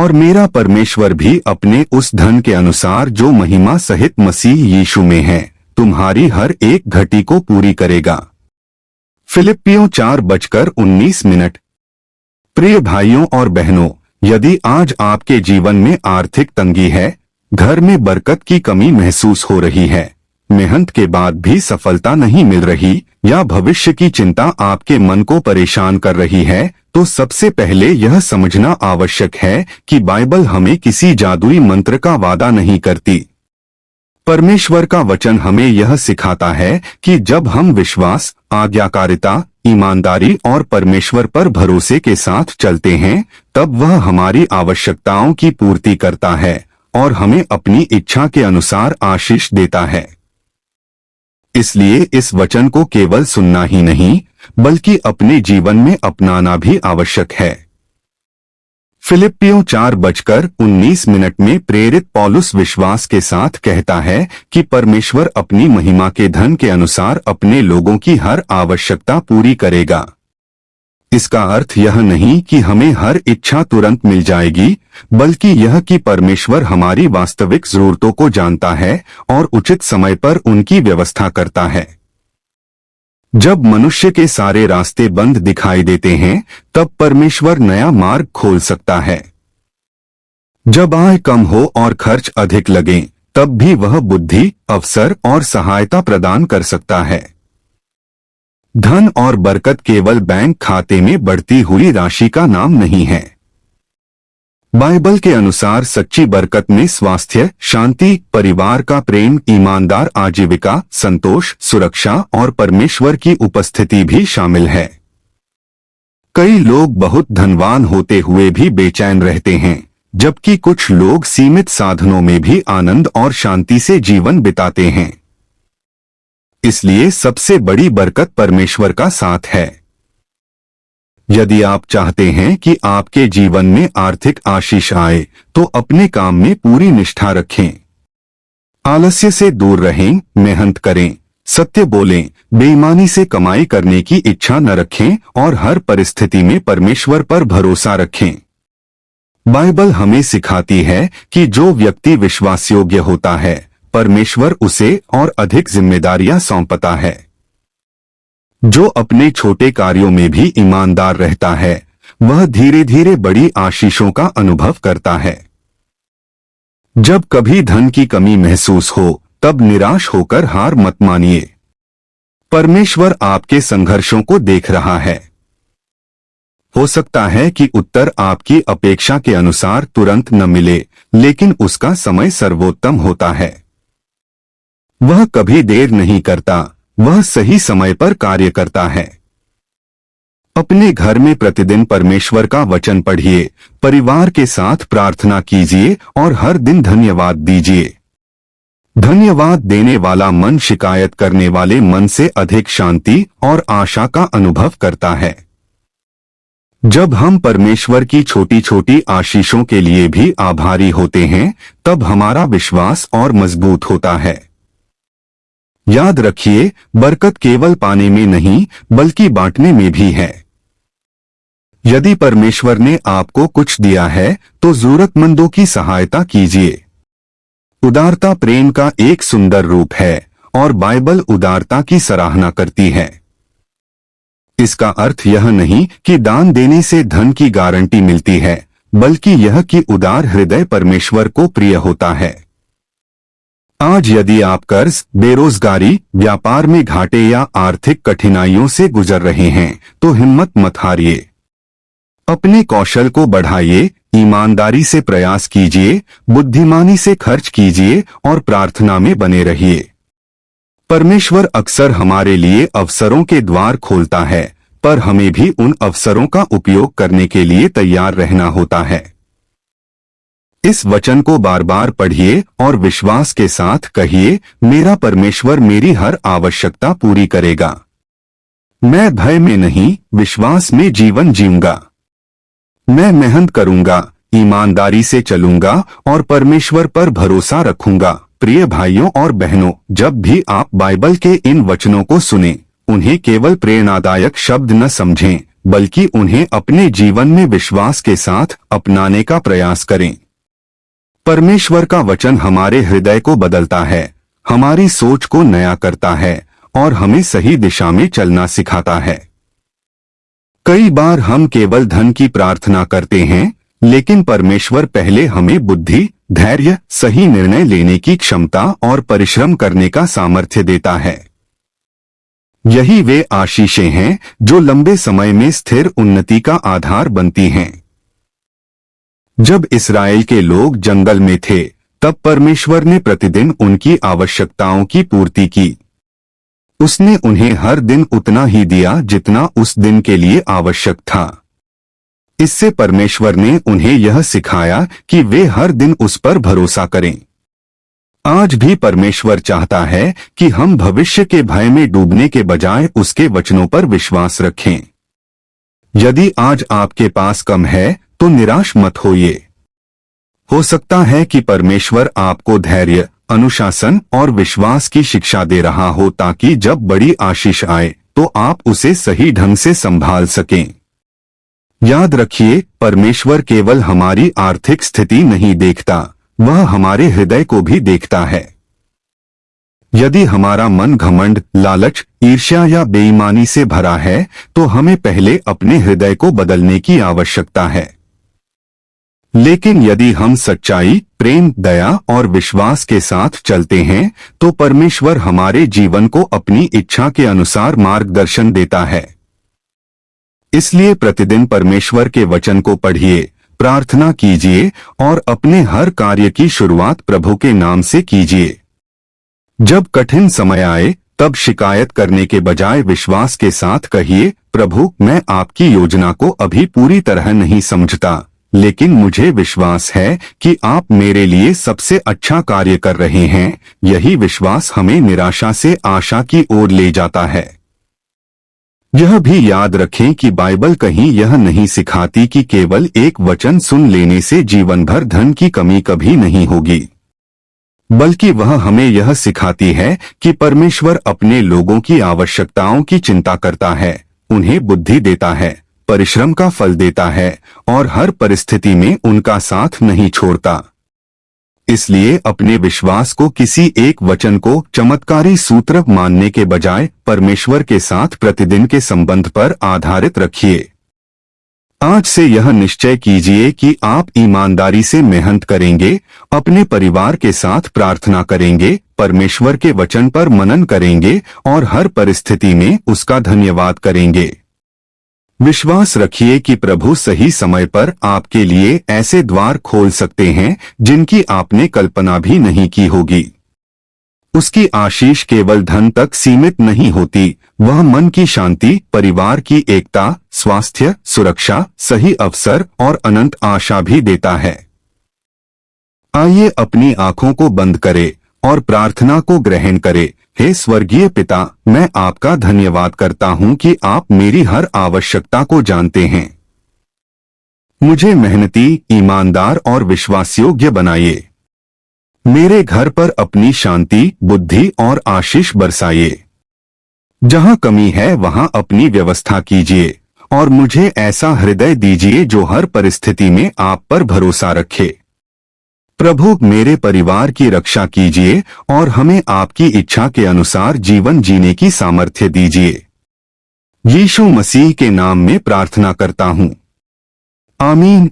और मेरा परमेश्वर भी अपने उस धन के अनुसार जो महिमा सहित मसीह यीशु में है तुम्हारी हर एक घटी को पूरी करेगा। फिलिप्पियों 4:19। प्रिय भाइयों और बहनों, यदि आज आपके जीवन में आर्थिक तंगी है, घर में बरकत की कमी महसूस हो रही है, मेहनत के बाद भी सफलता नहीं मिल रही या भविष्य की चिंता आपके मन को परेशान कर रही है, तो सबसे पहले यह समझना आवश्यक है कि बाइबल हमें किसी जादुई मंत्र का वादा नहीं करती। परमेश्वर का वचन हमें यह सिखाता है कि जब हम विश्वास, आज्ञाकारिता, ईमानदारी और परमेश्वर पर भरोसे के साथ चलते हैं, तब वह हमारी आवश्यकताओं की पूर्ति करता है और हमें अपनी इच्छा के अनुसार आशीष देता है। इसलिए इस वचन को केवल सुनना ही नहीं, बल्कि अपने जीवन में अपनाना भी आवश्यक है। फिलिप्पियों 4:19 में प्रेरित पौलुस विश्वास के साथ कहता है कि परमेश्वर अपनी महिमा के धन के अनुसार अपने लोगों की हर आवश्यकता पूरी करेगा। इसका अर्थ यह नहीं कि हमें हर इच्छा तुरंत मिल जाएगी, बल्कि यह कि परमेश्वर हमारी वास्तविक जरूरतों को जानता है और उचित समय पर उनकी व्यवस्था करता है। जब मनुष्य के सारे रास्ते बंद दिखाई देते हैं, तब परमेश्वर नया मार्ग खोल सकता है। जब आय कम हो और खर्च अधिक लगे, तब भी वह बुद्धि, अवसर और सहायता प्रदान कर सकता है। धन और बरकत केवल बैंक खाते में बढ़ती हुई राशि का नाम नहीं है। बाइबल के अनुसार सच्ची बरकत में स्वास्थ्य, शांति, परिवार का प्रेम, ईमानदार आजीविका, संतोष, सुरक्षा और परमेश्वर की उपस्थिति भी शामिल है। कई लोग बहुत धनवान होते हुए भी बेचैन रहते हैं, जबकि कुछ लोग सीमित साधनों में भी आनंद और शांति से जीवन बिताते हैं। इसलिए सबसे बड़ी बरकत परमेश्वर का साथ है। यदि आप चाहते हैं कि आपके जीवन में आर्थिक आशीष आए, तो अपने काम में पूरी निष्ठा रखें। आलस्य से दूर रहें, मेहनत करें, सत्य बोलें, बेईमानी से कमाई करने की इच्छा न रखें और हर परिस्थिति में परमेश्वर पर भरोसा रखें। बाइबल हमें सिखाती है कि जो व्यक्ति विश्वासयोग्य होता है, परमेश्वर उसे और अधिक जिम्मेदारियां सौंपता है। जो अपने छोटे कार्यों में भी ईमानदार रहता है, वह धीरे धीरे बड़ी आशीषों का अनुभव करता है। जब कभी धन की कमी महसूस हो, तब निराश होकर हार मत मानिए। परमेश्वर आपके संघर्षों को देख रहा है। हो सकता है कि उत्तर आपकी अपेक्षा के अनुसार तुरंत न मिले, लेकिन उसका समय सर्वोत्तम होता है। वह कभी देर नहीं करता, वह सही समय पर कार्य करता है। अपने घर में प्रतिदिन परमेश्वर का वचन पढ़िए, परिवार के साथ प्रार्थना कीजिए और हर दिन धन्यवाद दीजिए। धन्यवाद देने वाला मन शिकायत करने वाले मन से अधिक शांति और आशा का अनुभव करता है। जब हम परमेश्वर की छोटी छोटी आशीषों के लिए भी आभारी होते हैं, तब हमारा विश्वास और मजबूत होता है। याद रखिए, बरकत केवल पाने में नहीं, बल्कि बांटने में भी है। यदि परमेश्वर ने आपको कुछ दिया है, तो जरूरतमंदों की सहायता कीजिए। उदारता प्रेम का एक सुंदर रूप है और बाइबल उदारता की सराहना करती है। इसका अर्थ यह नहीं कि दान देने से धन की गारंटी मिलती है, बल्कि यह कि उदार हृदय परमेश्वर को प्रिय होता है। आज यदि आप कर्ज, बेरोजगारी, व्यापार में घाटे या आर्थिक कठिनाइयों से गुजर रहे हैं, तो हिम्मत मत हारिए। अपने कौशल को बढ़ाइए, ईमानदारी से प्रयास कीजिए, बुद्धिमानी से खर्च कीजिए और प्रार्थना में बने रहिए। परमेश्वर अक्सर हमारे लिए अवसरों के द्वार खोलता है, पर हमें भी उन अवसरों का उपयोग करने के लिए तैयार रहना होता है। इस वचन को बार बार पढ़िए और विश्वास के साथ कहिए, मेरा परमेश्वर मेरी हर आवश्यकता पूरी करेगा। मैं भय में नहीं, विश्वास में जीवन जीऊंगा। मैं मेहनत करूंगा, ईमानदारी से चलूंगा और परमेश्वर पर भरोसा रखूंगा। प्रिय भाइयों और बहनों, जब भी आप बाइबल के इन वचनों को सुनें, उन्हें केवल प्रेरणादायक शब्द न समझें, बल्कि उन्हें अपने जीवन में विश्वास के साथ अपनाने का प्रयास करें। परमेश्वर का वचन हमारे हृदय को बदलता है, हमारी सोच को नया करता है और हमें सही दिशा में चलना सिखाता है। कई बार हम केवल धन की प्रार्थना करते हैं, लेकिन परमेश्वर पहले हमें बुद्धि, धैर्य, सही निर्णय लेने की क्षमता और परिश्रम करने का सामर्थ्य देता है। यही वे आशीषें हैं जो लंबे समय में स्थिर उन्नति का आधार बनती हैं। जब इस्राएल के लोग जंगल में थे, तब परमेश्वर ने प्रतिदिन उनकी आवश्यकताओं की पूर्ति की। उसने उन्हें हर दिन उतना ही दिया जितना उस दिन के लिए आवश्यक था। इससे परमेश्वर ने उन्हें यह सिखाया कि वे हर दिन उस पर भरोसा करें। आज भी परमेश्वर चाहता है कि हम भविष्य के भय में डूबने के बजाय उसके वचनों पर विश्वास रखें। यदि आज आपके पास कम है तो निराश मत होइए। हो सकता है कि परमेश्वर आपको धैर्य, अनुशासन और विश्वास की शिक्षा दे रहा हो ताकि जब बड़ी आशीष आए तो आप उसे सही ढंग से संभाल सकें। याद रखिए, परमेश्वर केवल हमारी आर्थिक स्थिति नहीं देखता, वह हमारे हृदय को भी देखता है। यदि हमारा मन घमंड, लालच, ईर्ष्या या बेईमानी से भरा है तो हमें पहले अपने हृदय को बदलने की आवश्यकता है। लेकिन यदि हम सच्चाई, प्रेम, दया और विश्वास के साथ चलते हैं तो परमेश्वर हमारे जीवन को अपनी इच्छा के अनुसार मार्गदर्शन देता है। इसलिए प्रतिदिन परमेश्वर के वचन को पढ़िए, प्रार्थना कीजिए और अपने हर कार्य की शुरुआत प्रभु के नाम से कीजिए। जब कठिन समय आए तब शिकायत करने के बजाय विश्वास के साथ कहिए, प्रभु, मैं आपकी योजना को अभी पूरी तरह नहीं समझता, लेकिन मुझे विश्वास है कि आप मेरे लिए सबसे अच्छा कार्य कर रहे हैं। यही विश्वास हमें निराशा से आशा की ओर ले जाता है। यह भी याद रखें कि बाइबल कहीं यह नहीं सिखाती कि केवल एक वचन सुन लेने से जीवन भर धन की कमी कभी नहीं होगी, बल्कि वह हमें यह सिखाती है कि परमेश्वर अपने लोगों की आवश्यकताओं की चिंता करता है, उन्हें बुद्धि देता है, परिश्रम का फल देता है और हर परिस्थिति में उनका साथ नहीं छोड़ता। इसलिए अपने विश्वास को किसी एक वचन को चमत्कारी सूत्र मानने के बजाय परमेश्वर के साथ प्रतिदिन के संबंध पर आधारित रखिए। आज से यह निश्चय कीजिए कि आप ईमानदारी से मेहनत करेंगे, अपने परिवार के साथ प्रार्थना करेंगे, परमेश्वर के वचन पर मनन करेंगे और हर परिस्थिति में उसका धन्यवाद करेंगे। विश्वास रखिए कि प्रभु सही समय पर आपके लिए ऐसे द्वार खोल सकते हैं जिनकी आपने कल्पना भी नहीं की होगी। उसकी आशीष केवल धन तक सीमित नहीं होती, वह मन की शांति, परिवार की एकता, स्वास्थ्य, सुरक्षा, सही अवसर और अनंत आशा भी देता है। आइए अपनी आंखों को बंद करें और प्रार्थना को ग्रहण करें। हे स्वर्गीय पिता, मैं आपका धन्यवाद करता हूं कि आप मेरी हर आवश्यकता को जानते हैं। मुझे मेहनती, ईमानदार और विश्वासयोग्य बनाइए। मेरे घर पर अपनी शांति, बुद्धि और आशीष बरसाइए। जहां कमी है वहां अपनी व्यवस्था कीजिए और मुझे ऐसा हृदय दीजिए जो हर परिस्थिति में आप पर भरोसा रखे। प्रभु, मेरे परिवार की रक्षा कीजिए और हमें आपकी इच्छा के अनुसार जीवन जीने की सामर्थ्य दीजिए। यीशु मसीह के नाम में प्रार्थना करता हूँ। आमीन।